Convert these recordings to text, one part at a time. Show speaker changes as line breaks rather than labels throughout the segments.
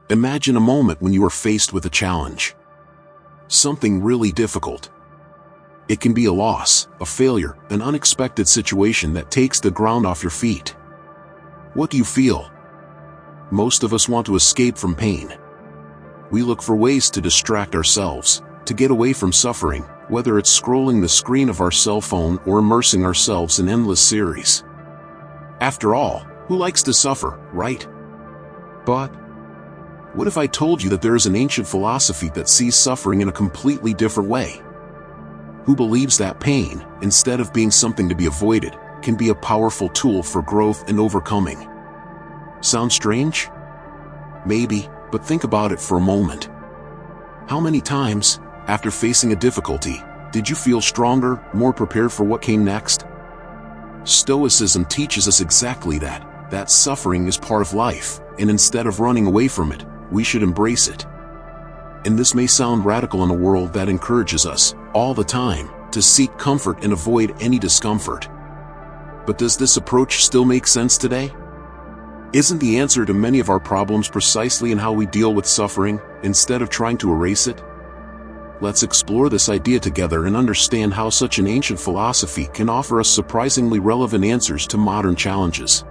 Imagine a moment when you are faced with a challenge. Something really difficult. It can be a loss, a failure, an unexpected situation that takes the ground off your feet. What do you feel? Most of us want to escape from pain. We look for ways to distract ourselves, to get away from suffering, whether it's scrolling the screen of our cell phone or immersing ourselves in endless series. After all, who likes to suffer, right? But what if I told you that there is an ancient philosophy that sees suffering in a completely different way? Who believes that pain, instead of being something to be avoided, can be a powerful tool for growth and overcoming? Sound strange? Maybe, but think about it for a moment. How many times, after facing a difficulty, did you feel stronger, more prepared for what came next? Stoicism teaches us exactly that suffering is part of life, and instead of running away from it, we should embrace it. And this may sound radical in a world that encourages us, all the time, to seek comfort and avoid any discomfort. But does this approach still make sense today? Isn't the answer to many of our problems precisely in how we deal with suffering, instead of trying to erase it? Let's explore this idea together and understand how such an ancient philosophy can offer us surprisingly relevant answers to modern challenges.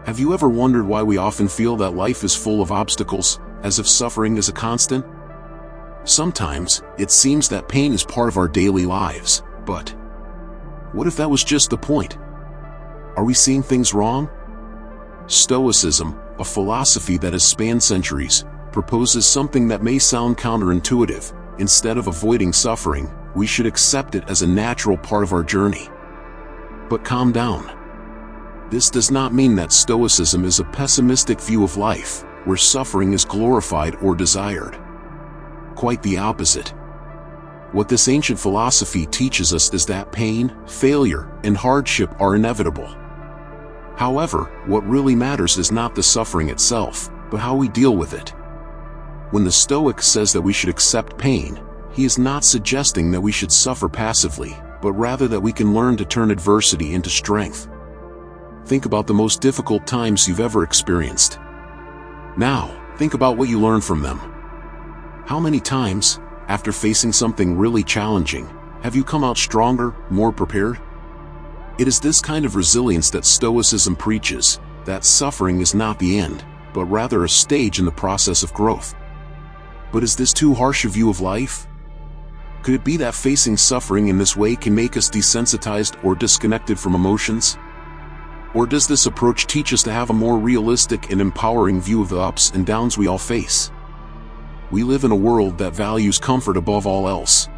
Have you ever wondered why we often feel that life is full of obstacles, as if suffering is a constant? Sometimes, it seems that pain is part of our daily lives, but what if that was just the point? Are we seeing things wrong? Stoicism, a philosophy that has spanned centuries, proposes something that may sound counterintuitive. Instead of avoiding suffering, we should accept it as a natural part of our journey. But calm down. This does not mean that Stoicism is a pessimistic view of life, where suffering is glorified or desired. Quite the opposite. What this ancient philosophy teaches us is that pain, failure, and hardship are inevitable. However, what really matters is not the suffering itself, but how we deal with it. When the Stoic says that we should accept pain, he is not suggesting that we should suffer passively, but rather that we can learn to turn adversity into strength. Think about the most difficult times you've ever experienced. Now, think about what you learned from them. How many times, after facing something really challenging, have you come out stronger, more prepared? It is this kind of resilience that Stoicism preaches, that suffering is not the end, but rather a stage in the process of growth. But is this too harsh a view of life? Could it be that facing suffering in this way can make us desensitized or disconnected from emotions? Or does this approach teach us to have a more realistic and empowering view of the ups and downs we all face? We live in a world that values comfort above all else.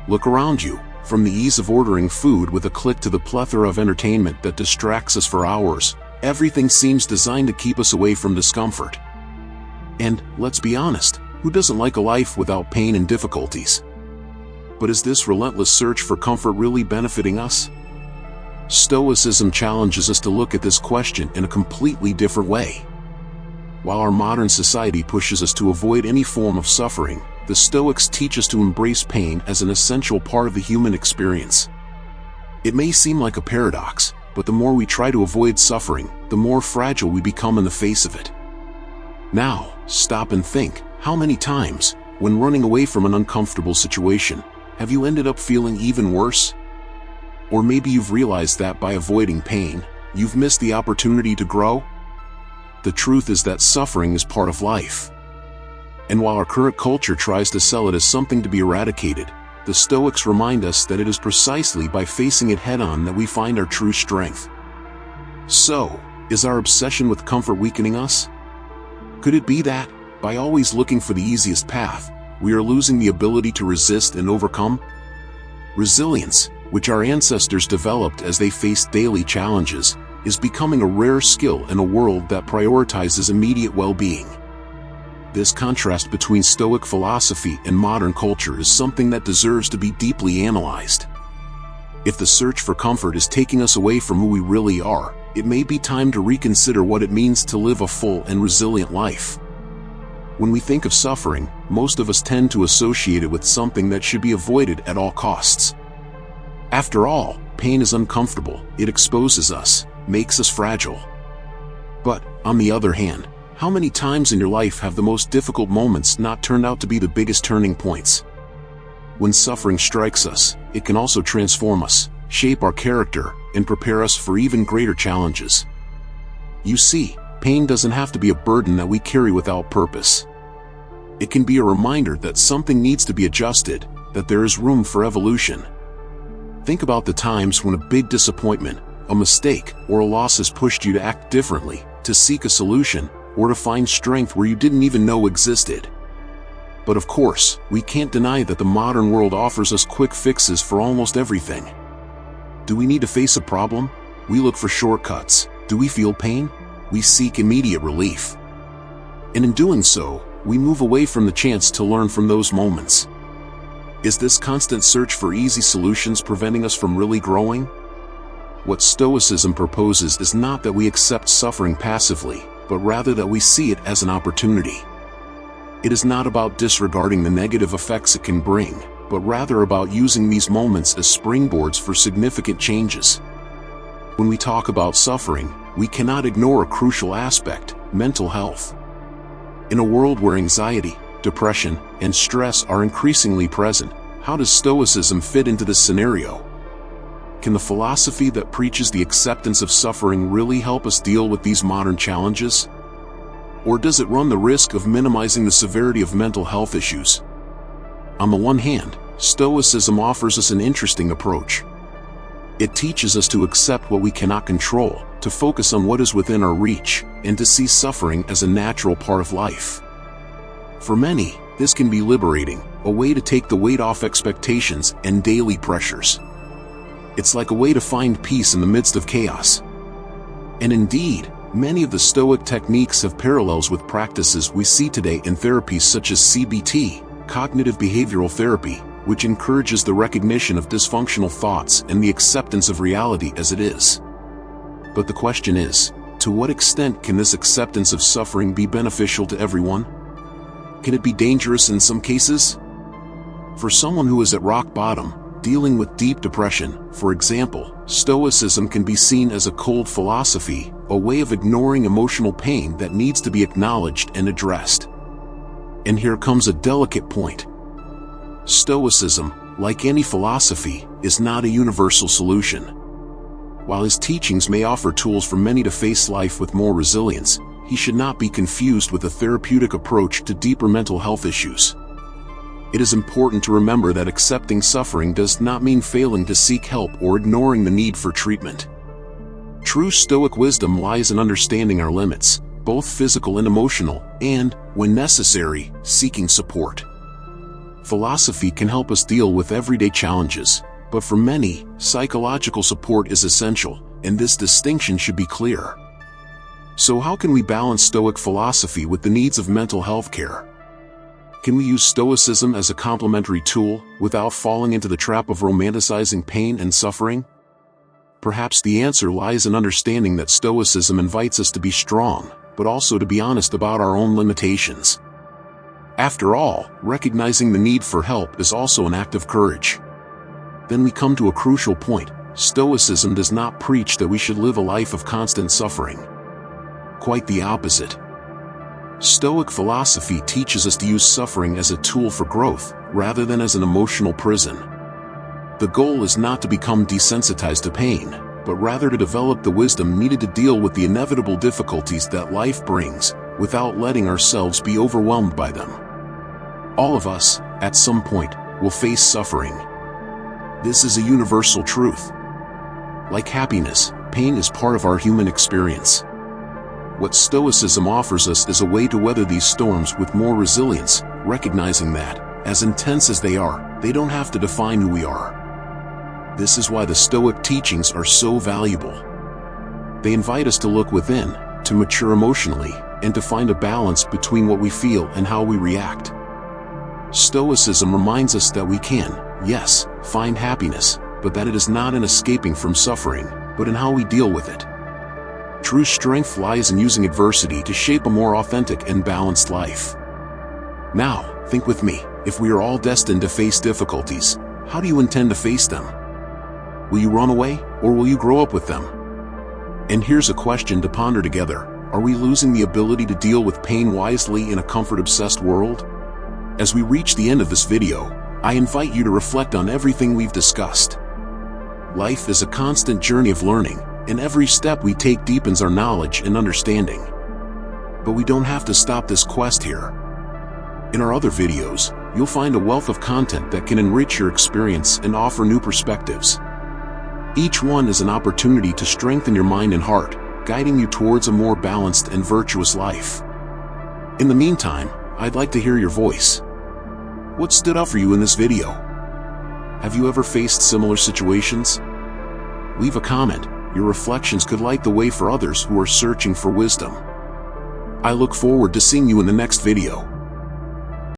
Look around you, from the ease of ordering food with a click to the plethora of entertainment that distracts us for hours, everything seems designed to keep us away from discomfort. And, let's be honest, who doesn't like a life without pain and difficulties? But is this relentless search for comfort really benefiting us? Stoicism challenges us to look at this question in a completely different way. While our modern society pushes us to avoid any form of suffering, the Stoics teach us to embrace pain as an essential part of the human experience. It may seem like a paradox, but the more we try to avoid suffering, the more fragile we become in the face of it. Now, stop and think, how many times, when running away from an uncomfortable situation, have you ended up feeling even worse? Or maybe you've realized that by avoiding pain, you've missed the opportunity to grow? The truth is that suffering is part of life. And while our current culture tries to sell it as something to be eradicated, the Stoics remind us that it is precisely by facing it head-on that we find our true strength. So, is our obsession with comfort weakening us? Could it be that, by always looking for the easiest path, we are losing the ability to resist and overcome? Resilience, which our ancestors developed as they faced daily challenges, is becoming a rare skill in a world that prioritizes immediate well-being. This contrast between Stoic philosophy and modern culture is something that deserves to be deeply analyzed. If the search for comfort is taking us away from who we really are, it may be time to reconsider what it means to live a full and resilient life. When we think of suffering, most of us tend to associate it with something that should be avoided at all costs. After all, pain is uncomfortable, it exposes us, makes us fragile. But, on the other hand, How many times in your life have the most difficult moments not turned out to be the biggest turning points? When suffering strikes us, it can also transform us, shape our character, and prepare us for even greater challenges. You see, pain doesn't have to be a burden that we carry without purpose. It can be a reminder that something needs to be adjusted, that there is room for evolution. Think about the times when a big disappointment, a mistake, or a loss has pushed you to act differently, to seek a solution, or to find strength where you didn't even know existed. But of course, we can't deny that the modern world offers us quick fixes for almost everything. Do we need to face a problem? We look for shortcuts. Do we feel pain? We seek immediate relief. And in doing so, we move away from the chance to learn from those moments. Is this constant search for easy solutions preventing us from really growing? What Stoicism proposes is not that we accept suffering passively, but rather that we see it as an opportunity. It is not about disregarding the negative effects it can bring, but rather about using these moments as springboards for significant changes. When we talk about suffering, we cannot ignore a crucial aspect: mental health. In a world where anxiety, depression, and stress are increasingly present, how does Stoicism fit into this scenario? Can the philosophy that preaches the acceptance of suffering really help us deal with these modern challenges? Or does it run the risk of minimizing the severity of mental health issues? On the one hand, Stoicism offers us an interesting approach. It teaches us to accept what we cannot control, to focus on what is within our reach, and to see suffering as a natural part of life. For many, this can be liberating, a way to take the weight off expectations and daily pressures. It's like a way to find peace in the midst of chaos. And indeed, many of the Stoic techniques have parallels with practices we see today in therapies such as CBT, cognitive behavioral therapy, which encourages the recognition of dysfunctional thoughts and the acceptance of reality as it is. But the question is, to what extent can this acceptance of suffering be beneficial to everyone? Can it be dangerous in some cases? For someone who is at rock bottom, dealing with deep depression, for example, Stoicism can be seen as a cold philosophy, a way of ignoring emotional pain that needs to be acknowledged and addressed. And here comes a delicate point. Stoicism, like any philosophy, is not a universal solution. While his teachings may offer tools for many to face life with more resilience, he should not be confused with a therapeutic approach to deeper mental health issues. It is important to remember that accepting suffering does not mean failing to seek help or ignoring the need for treatment. True Stoic wisdom lies in understanding our limits, both physical and emotional, and, when necessary, seeking support. Philosophy can help us deal with everyday challenges, but for many, psychological support is essential, and this distinction should be clear. So how can we balance Stoic philosophy with the needs of mental health care? Can we use Stoicism as a complementary tool, without falling into the trap of romanticizing pain and suffering? Perhaps the answer lies in understanding that Stoicism invites us to be strong, but also to be honest about our own limitations. After all, recognizing the need for help is also an act of courage. Then we come to a crucial point. Stoicism does not preach that we should live a life of constant suffering. Quite the opposite. Stoic philosophy teaches us to use suffering as a tool for growth, rather than as an emotional prison. The goal is not to become desensitized to pain, but rather to develop the wisdom needed to deal with the inevitable difficulties that life brings, without letting ourselves be overwhelmed by them. All of us, at some point, will face suffering. This is a universal truth. Like happiness, pain is part of our human experience. What Stoicism offers us is a way to weather these storms with more resilience, recognizing that, as intense as they are, they don't have to define who we are. This is why the Stoic teachings are so valuable. They invite us to look within, to mature emotionally, and to find a balance between what we feel and how we react. Stoicism reminds us that we can, yes, find happiness, but that it is not in escaping from suffering, but in how we deal with it. True strength lies in using adversity to shape a more authentic and balanced life. Now, think with me, if we are all destined to face difficulties, how do you intend to face them? Will you run away, or will you grow up with them? And here's a question to ponder together. Are we losing the ability to deal with pain wisely in a comfort-obsessed world? As we reach the end of this video, I invite you to reflect on everything we've discussed. Life is a constant journey of learning, and every step we take deepens our knowledge and understanding. But we don't have to stop this quest here. In our other videos, you'll find a wealth of content that can enrich your experience and offer new perspectives. Each one is an opportunity to strengthen your mind and heart, guiding you towards a more balanced and virtuous life. In the meantime, I'd like to hear your voice. What stood out for you in this video? Have you ever faced similar situations? Leave a comment. Your reflections could light the way for others who are searching for wisdom. I look forward to seeing you in the next video.